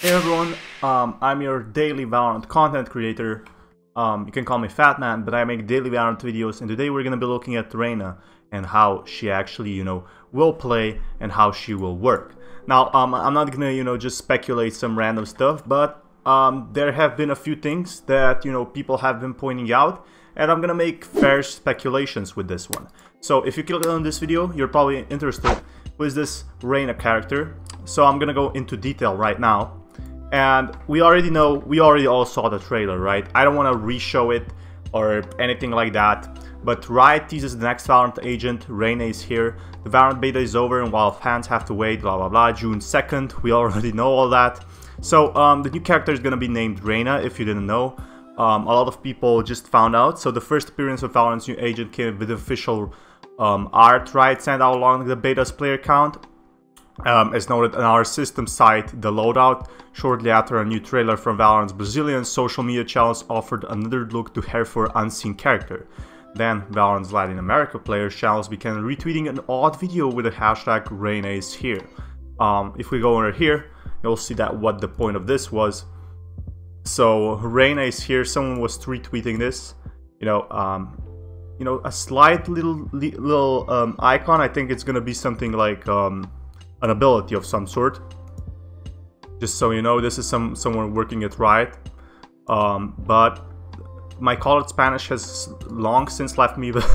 Hey everyone, I'm your daily Valorant content creator. You can call me Fat Man, but I make daily Valorant videos, and today we're gonna be looking at Reyna and how she actually, will play and how she will work. Now, I'm not gonna, just speculate some random stuff, but there have been a few things that, people have been pointing out, and I'm gonna make fair speculations with this one. So if you click on this video, you're probably interested. Who is this Reyna character? So I'm gonna go into detail right now. And we already all saw the trailer, right? I don't want to re-show it or anything like that. But Riot teases the next Valorant agent. Reyna is here. The Valorant beta is over, and while fans have to wait, blah blah blah. June 2nd, we already know all that. So the new character is gonna be named Reyna. If you didn't know, a lot of people just found out. So the first appearance of Valorant's new agent came with official art. Riot sent out along the beta's player count. As noted on our system site, The Loadout, shortly after a new trailer from Valorant's Brazilian social media channels offered another look to her for unseen character. Then, Valorant's Latin America players channels began retweeting an odd video with the hashtag Reyna is here. If we go over here, you'll see that what the point of this was. So, Reyna is here, someone was retweeting this, a slight little icon. I think it's gonna be something like an ability of some sort. Just so you know, this is someone working at Riot. But my college Spanish has long since left me. But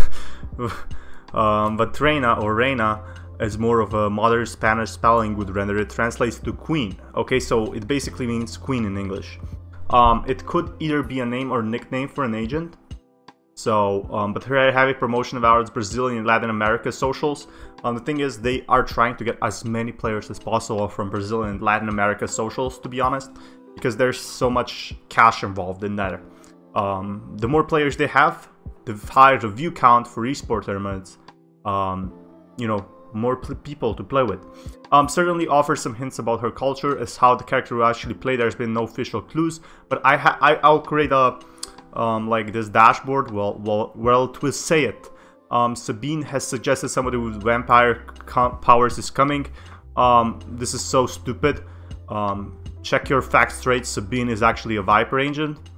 Reyna is more of a modern Spanish spelling would render it translates to queen. Okay, so it basically means queen in English. It could either be a name or nickname for an agent. So, but her heavy promotion of Valorant's Brazilian and Latin America socials. The thing is, they are trying to get as many players as possible from Brazilian and Latin America socials, to be honest, because there's so much cash involved in that. The more players they have, the higher the view count for esport tournaments. More people to play with. Certainly offers some hints about her culture as how the character will actually play. There's been no official clues, but I'll create a like this dashboard. Well, to say it, Sabine has suggested somebody with vampire powers is coming. This is so stupid. Check your facts straight. Sabine is actually a Viper agent,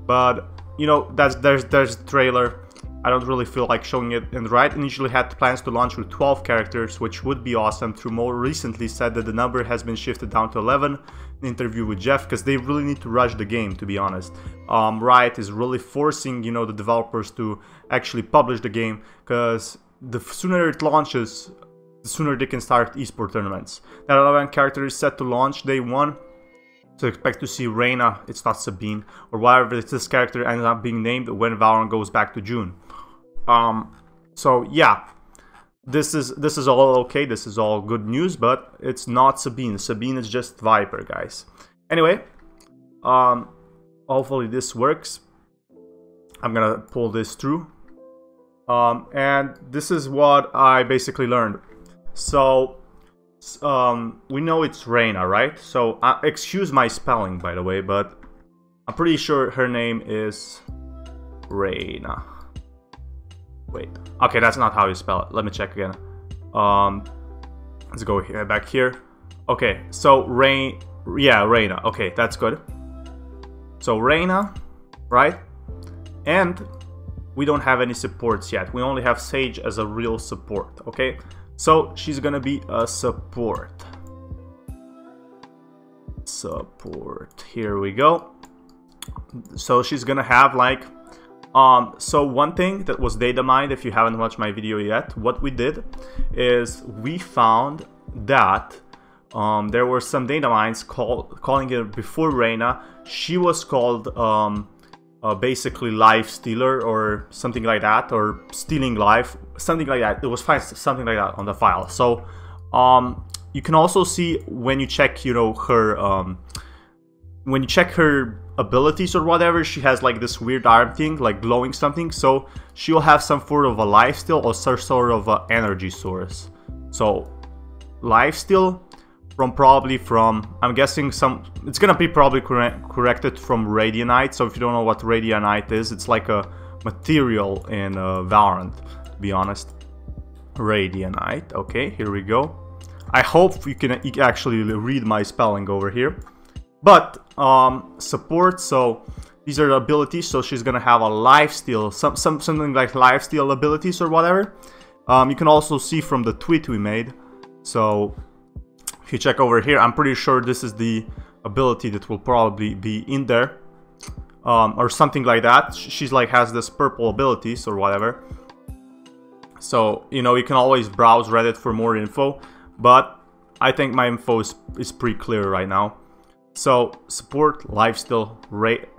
but there's the trailer. I don't really feel like showing it. And Riot initially had plans to launch with 12 characters, which would be awesome. Through more recently said that the number has been shifted down to 11. An interview with Jeff, because they really need to rush the game, to be honest. Riot is really forcing, the developers to actually publish the game, because the sooner it launches, the sooner they can start esport tournaments. That 11 character is set to launch day 1. So expect to see Reyna, it's not Sabine, or whatever this character ends up being named when Valorant goes back to June. So yeah, this is all okay, this is all good news, but it's not Sabine. Sabine is just Viper, guys. Anyway, hopefully this works. I'm gonna pull this through. And this is what I basically learned. So, we know it's Reyna, right? So, excuse my spelling, by the way, but I'm pretty sure her name is Reyna. Wait, okay, that's not how you spell it. Let me check again. Let's go here, back here. Okay, so Reyna. Okay, that's good. So Reyna, right? And we don't have any supports yet. We only have Sage as a real support. Okay, so she's gonna be a support. Here we go. So she's gonna have like. So one thing that was data mined, if you haven't watched my video yet, what we did is we found that there were some data mines calling it before Reyna. She was called basically life stealer or something like that, or stealing life, something like that. It was something like that on the file. So you can also see when you check, her abilities or whatever, she has like this weird arm thing, like glowing something, so she'll have some sort of a lifesteal or some sort of a energy source. So lifesteal probably from, I'm guessing it's gonna be probably corrected from Radianite. So if you don't know what Radianite is, it's like a material in Valorant, to be honest. Radianite, okay, here we go. I hope you can actually read my spelling over here. But support, so these are the abilities. So she's gonna have a lifesteal, something like lifesteal abilities or whatever. You can also see from the tweet we made. So if you check over here, I'm pretty sure this is the ability that will probably be in there, or something like that. She's like has this purple abilities or whatever. So you know, you can always browse Reddit for more info, but I think my info is pretty clear right now. So support, lifesteal,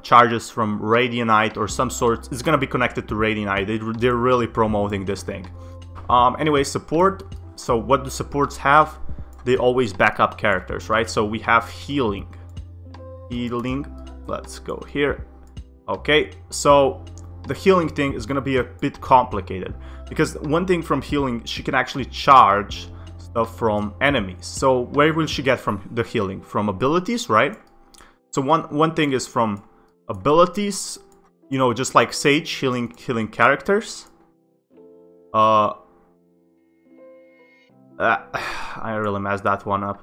charges from Radianite or some sort. It's gonna be connected to Radianite. They're really promoting this thing. Anyway, support. So what do supports have? They always back up characters, right? So we have healing. Healing. Let's go here. Okay, so the healing thing is gonna be a bit complicated because one thing from healing, she can actually charge stuff from enemies. So where will she get from the healing? From abilities, right? So one thing is from abilities, you know, just like Sage healing characters. I really messed that one up.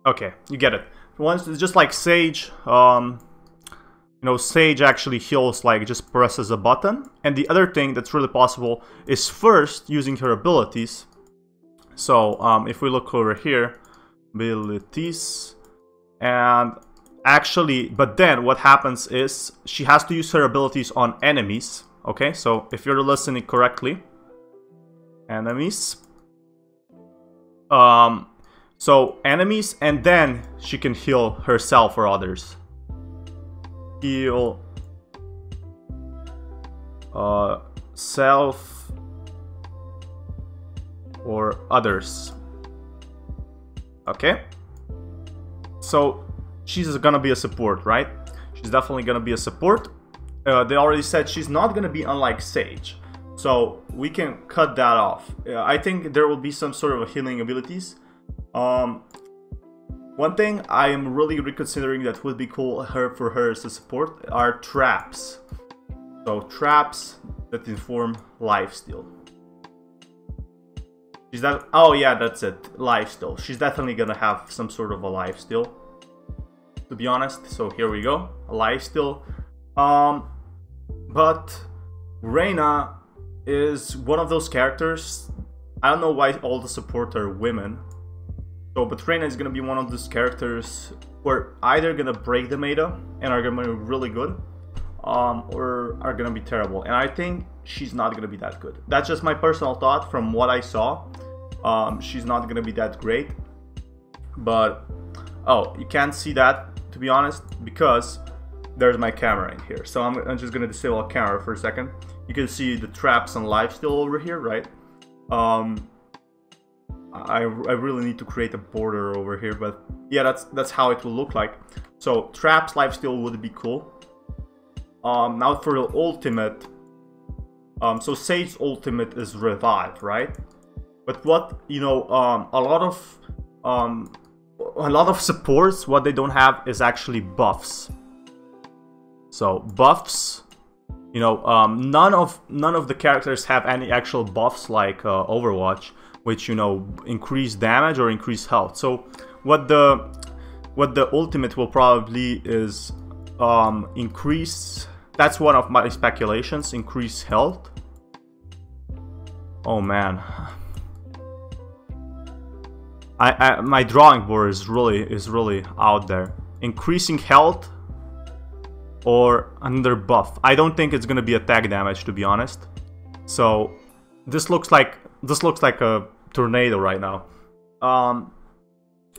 Okay, you get it. Once it's just like Sage, you know, Sage actually heals, like just presses a button. And the other thing that's really possible is first using her abilities. So if we look over here, abilities, and actually, but then what happens is she has to use her abilities on enemies. Okay, so if you're listening correctly, enemies. So enemies, and then she can heal herself or others. Heal self or others. Okay, so she's gonna be a support, right? She's definitely gonna be a support. They already said she's not gonna be unlike Sage, so we can cut that off. I think there will be some sort of healing abilities. One thing I am really reconsidering that would be cool for her as a support are traps. So traps that inform lifesteal. She's that. Oh yeah, that's it. Lifesteal. She's definitely gonna have some sort of a lifesteal, to be honest. So here we go, a lifesteal. But Reyna is one of those characters. I don't know why all the support are women. So, but Reyna is gonna be one of those characters who are either gonna break the meta and are gonna be really good, or are gonna be terrible. And I think she's not gonna be that good. That's just my personal thought from what I saw. She's not gonna be that great. But oh, you can't see that, to be honest, because there's my camera in here. So I'm just gonna disable a camera for a second. You can see the traps and lifesteal over here, right? I really need to create a border over here, but yeah, that's how it will look like. So traps, lifesteal would be cool. Now for the ultimate, so Sage's ultimate is revive, right? But what, you know, a lot of supports, what they don't have is actually buffs. So buffs, you know, none of the characters have any actual buffs like Overwatch, which, you know, increase damage or increase health. So what the ultimate will probably is increase. That's one of my speculations. Increase health. Oh man, my drawing board is really out there. Increasing health or another buff. I don't think it's gonna be attack damage, to be honest. So this looks like a tornado right now.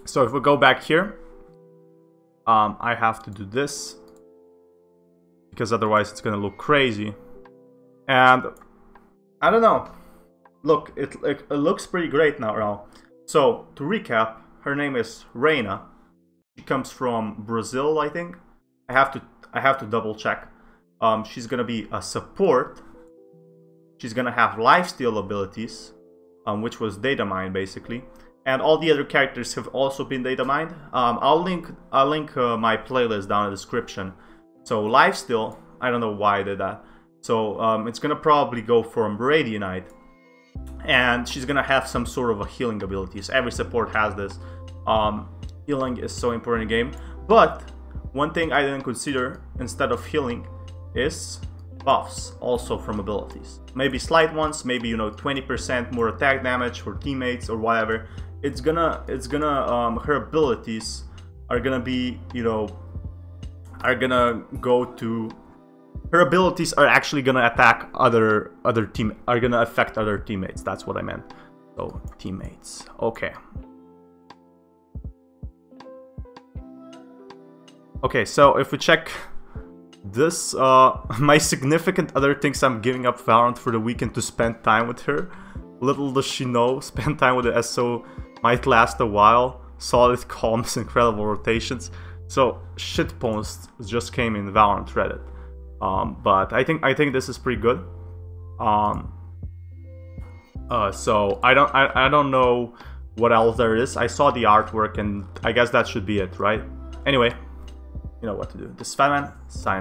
So if we go back here, I have to do this because otherwise it's gonna look crazy. And I don't know. Look, it looks pretty great now. So to recap, her name is Reyna. She comes from Brazil, I think. I have to double check. She's gonna be a support. She's gonna have lifesteal abilities, which was data mined basically, and all the other characters have also been data mined. I'll link my playlist down in the description. So lifesteal, I don't know why I did that. So it's gonna probably go from Radianite, and she's gonna have some sort of a healing abilities. Every support has this. You healing is so important in the game. But one thing I didn't consider instead of healing is buffs also from abilities. Maybe slight ones, maybe, you know, 20% more attack damage for teammates or whatever. Her abilities are gonna be, you know, are gonna go to, her abilities are actually gonna attack are gonna affect other teammates. That's what I meant. So teammates, okay. Okay, so if we check this, my significant other thinks I'm giving up Valorant for the weekend to spend time with her. Little does she know, spend time with the SO might last a while. Solid comms, incredible rotations. So shit posts just came in Valorant Reddit. But I think this is pretty good. So I don't know what else there is. I saw the artwork and I guess that should be it, right? Anyway, you know what to do. This is Fatman, sign.